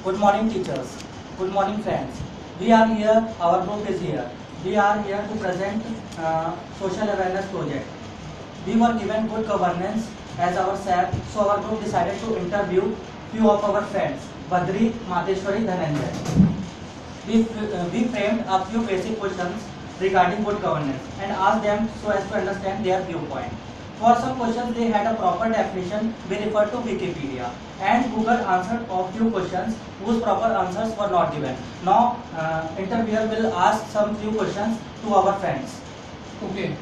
Good morning, teachers. Good morning, friends. We are here. Our group is here. We are here to present social awareness project. We were given good governance as our SAP, so our group decided to interview few of our friends, Badri, Mateshwari, Dhananjay. We framed a few basic questions regarding good governance and asked them so as to understand their viewpoint. For some questions, they had a proper definition. We referred to Wikipedia, and Google answered a few questions whose proper answers were not given. Now, interviewer will ask some few questions to our friends. Okay,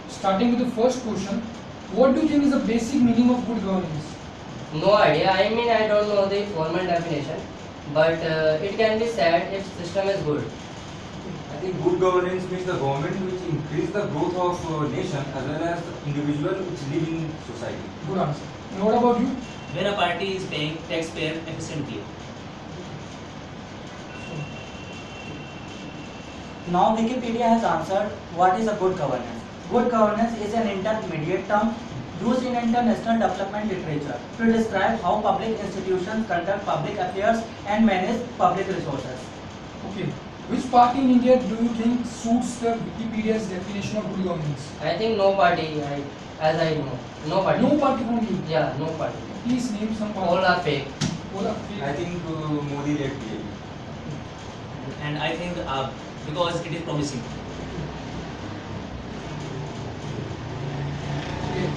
starting with the first question, what do you think is the basic meaning of good governance? No idea. I mean, I don't know the formal definition, but it can be said if system is good. I think good governance means the government which increase the growth of nation as well as individual which live in society. Good answer. And what about you? When a party is paying taxpayer efficiently. Now, Wikipedia has answered what is a good governance. Good governance is an intermediate term used in international development literature to describe how public institutions conduct public affairs and manage public resources. Okay, which party in India do you think suits the Wikipedia's definition of good governance? I think no party, as I know. No party. No party from you. Yeah, no party. Please name some party. All are fake. All are fake. I think Modi led BJP. And I think because it is promising. Okay.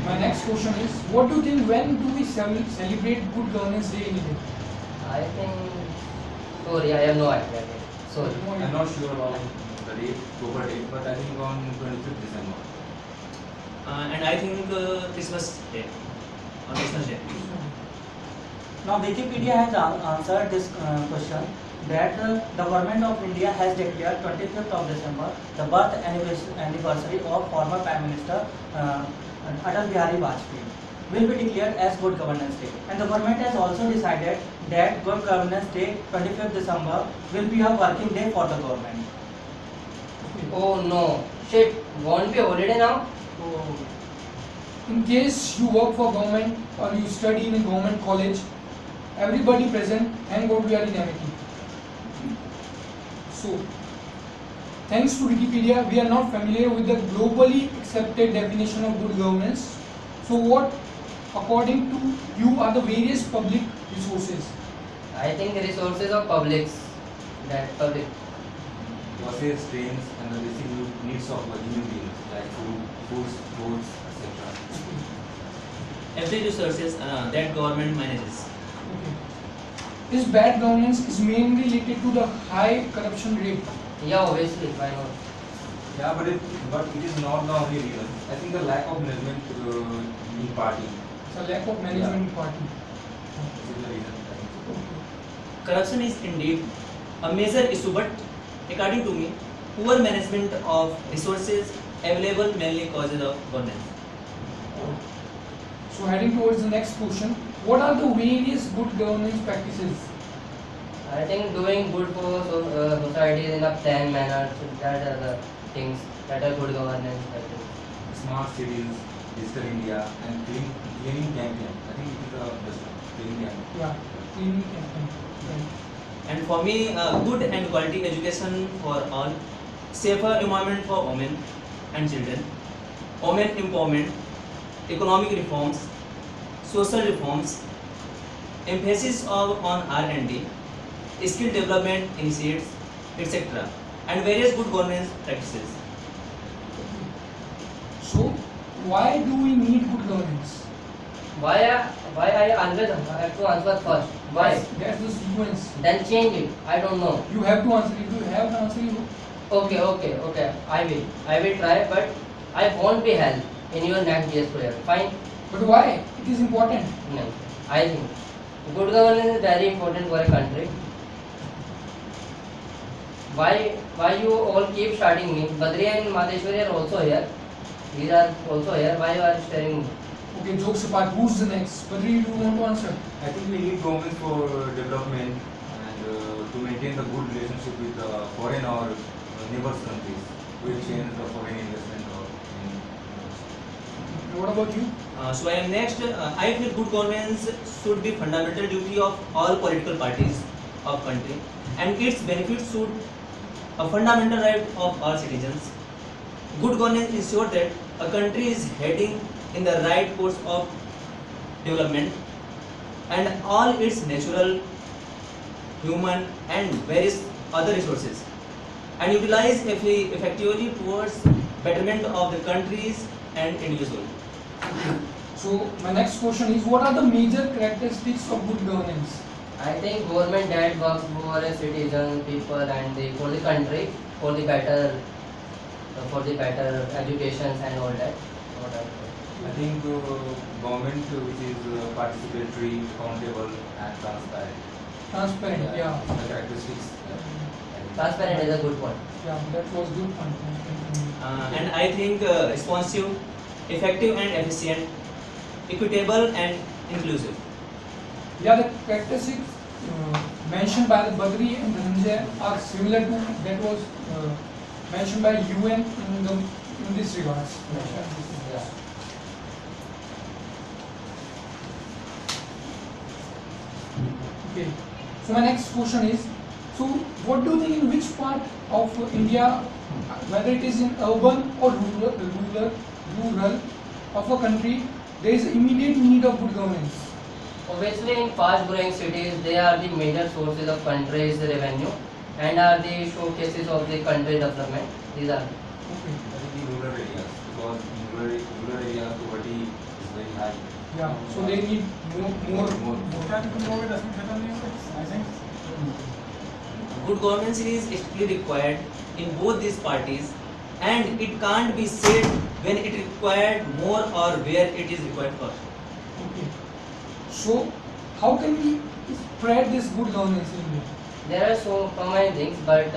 My next question is, what do you think, when do we celebrate Good Governance Day in India? I think. Sorry, I have no idea. Sorry. No idea. I'm not sure about the date, proper date, but I think on 25th December. And I think Christmas Day. On Christmas Day. Now, Wikipedia has answered this question that the government of India has declared 25th of December the birth anniversary of former Prime Minister Atal Bihari Vajpayee will be declared as Good Governance Day. And the government has also decided that Good Governance Day, 25th December, will be a working day for the government. Oh no. Shit. Won't be holiday now? In case you work for government or you study in a government college, everybody present, thank God we are in amity. So, thanks to Wikipedia, we are not familiar with the globally accepted definition of good governance. So what, according to you, are the various public resources? I think the resources of publics. That public. Buses, trains, and the basic needs of human beings like food, clothes, etc. Every resources that government manages. Okay. This bad governance is mainly related to the high corruption rate. Yeah, obviously. Why not? Yeah, but it is not the only reason. I think the lack of management in party It's a lack of management in party. is the reason. I think so. Corruption is indeed a major issue, but according to me, poor management of resources available mainly causes of governance. So heading towards the next question, what are the various good governance practices? I think doing good for society in a planned manner. That are the things that are good governance. I think. Smart cities, digital India, and cleaning campaign. I think it is the best one. Cleaning campaign. Yeah, cleaning campaign. Right. And for me, good and quality education for all, safer environment for women and children, women empowerment, economic reforms, social reforms, emphasis on R&D, skill development initiatives, etc. and various good governance practices. So, why do we need good governance? Why I always have to answer first? Why? That's the sequence. Then change it. I don't know. You have to answer. If you have the answer, you Okay. I will try, but I won't be help in your next year's prayer. Fine? But why? It is important. No. I think good governance is very important for a country. Why you all keep starting me? Badri and Mateshwari are also here. These are also here. Why you are staring me? Okay, jokes apart. Who's the next? Badri, do you want to answer? I think we need government for development and to maintain the good relationship with foreign or neighbors countries to exchange the foreign investment or in. what about you? So I am next. I feel good governance should be fundamental duty of all political parties of country, and its benefits should a fundamental right of all citizens. Good governance ensures that a country is heading in the right course of development, and all its natural, human, and various other resources, and utilize effectively towards betterment of the countries and individual. So my next question is, what are the major characteristics of good governance? I think government that works for a citizen, people, and for the country, for the better education and all that. What I think. I think government which is participatory, accountable and transparent. Transparent, yeah. The characteristics. Transparent is a good one. Yeah, that was good point. And I think responsive, effective and efficient, equitable and inclusive. Yeah, the characteristics mentioned by the Badri and Dhananjay are similar to that was mentioned by UN in this regards. Yeah. Okay. So my next question is, so what do you think in which part of India, whether it is in urban or rural of a country, there is immediate need of good governance? Obviously, in fast-growing cities, they are the major sources of country's revenue and are the showcases of the country development. These are. Okay. I think the rural areas, because in rural areas poverty is very high. Yeah. So they need more. Good governance is strictly required in both these parties, and it can't be said when it required more or where it is required first. Okay. So how can we spread this good governance in India? There are so many things, but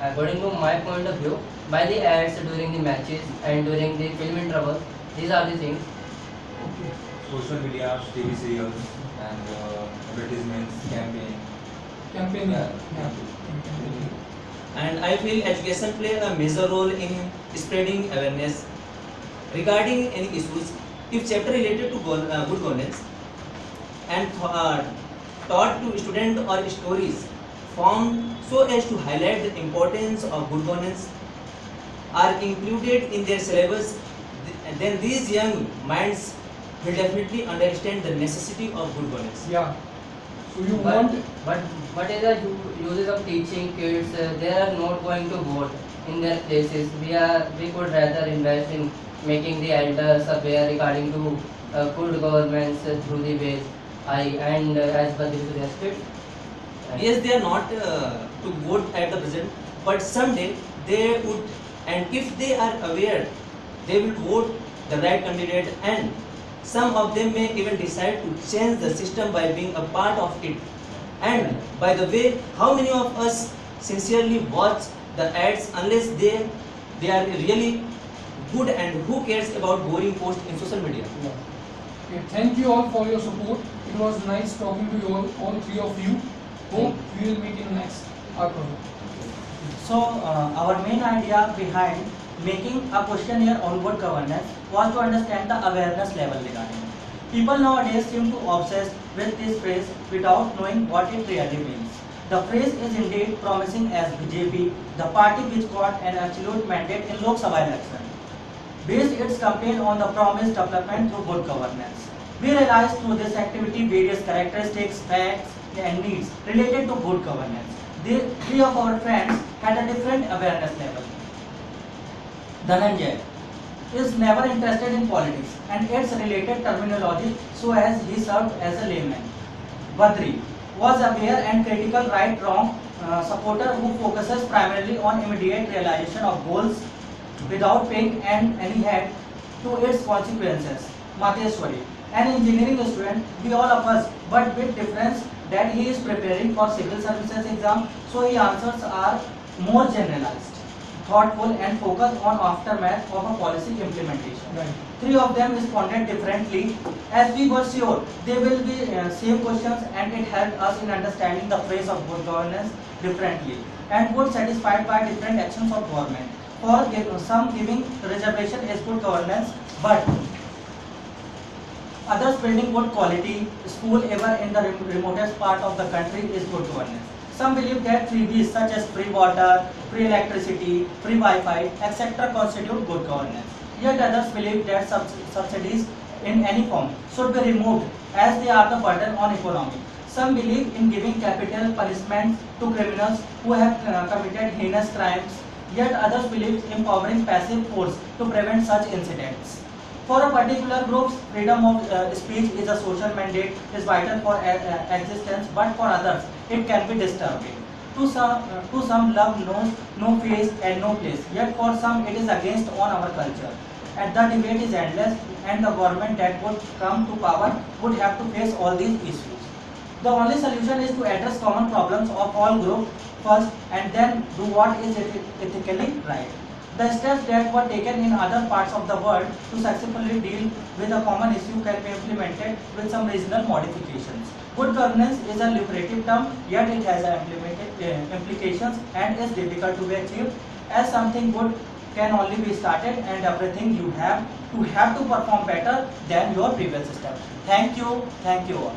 according to my point of view, by the ads during the matches and during the film intervals, these are the things. Okay. Social media, TV serials and advertisements, Campaigning. Yeah. Yeah. And I feel education play a major role in spreading awareness regarding any issues. If chapter related to good governance and taught to students or stories formed so as to highlight the importance of good governance are included in their syllabus, then these young minds will definitely understand the necessity of good governance. Yeah. So you But, want. but what is the uses of teaching kids? They are not going to vote in their places. We could rather invest in making the elders aware regarding to good governance through the ways as per the suggested. Yes, they are not to vote at the present, but someday they would, and if they are aware, they will vote the right candidate, and some of them may even decide to change the system by being a part of it. And by the way, how many of us sincerely watch the ads unless they are really good, and who cares about boring posts in social media? Okay, thank you all for your support. It was nice talking to you all three of you. Hope we will meet in next article. So our main idea behind making a questionnaire on good governance was to understand the awareness level regarding it. People nowadays seem to obsessed with this phrase without knowing what it really means. The phrase is indeed promising as BJP, the party which got an absolute mandate in Lok Sabha election, based its campaign on the promised development through good governance. We realized through this activity various characteristics, facts and needs related to good governance. Three of our friends had a different awareness level. Dhananjay is never interested in politics and its related terminology, so as he served as a layman. Badri was aware and critical right-wrong supporter who focuses primarily on immediate realization of goals without paying any heed to its consequences. Mateshwari, an engineering student, we all of us, but with difference that he is preparing for civil services exam, so his answers are more generalized, thoughtful and focused on aftermath of a policy implementation. Right. Three of them responded differently, as we were sure they will be same questions, and it helped us in understanding the phrase of good governance differently and would satisfied by different actions of government. For some, giving reservation is good governance, but Others building good quality school ever in the remotest part of the country is good governance. Some believe that freebies such as free water, free electricity, free Wi-Fi, etc. constitute good governance. Yet others believe that subsidies in any form should be removed as they are the burden on economy. Some believe in giving capital punishment to criminals who have committed heinous crimes. Yet others believe in empowering passive force to prevent such incidents. For a particular group, freedom of speech is a social mandate, is vital for existence, but for others, it can be disturbing. To some, love knows no face and no place. Yet for some, it is against on our culture. And the debate is endless, and the government that would come to power would have to face all these issues. The only solution is to address common problems of all groups first, and then do what is ethically right. The steps that were taken in other parts of the world to successfully deal with a common issue can be implemented with some regional modifications. Good governance is a lucrative term, yet it has implications and is difficult to be achieved, as something good can only be started and everything you have to perform better than your previous step. Thank you all.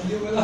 ये बोला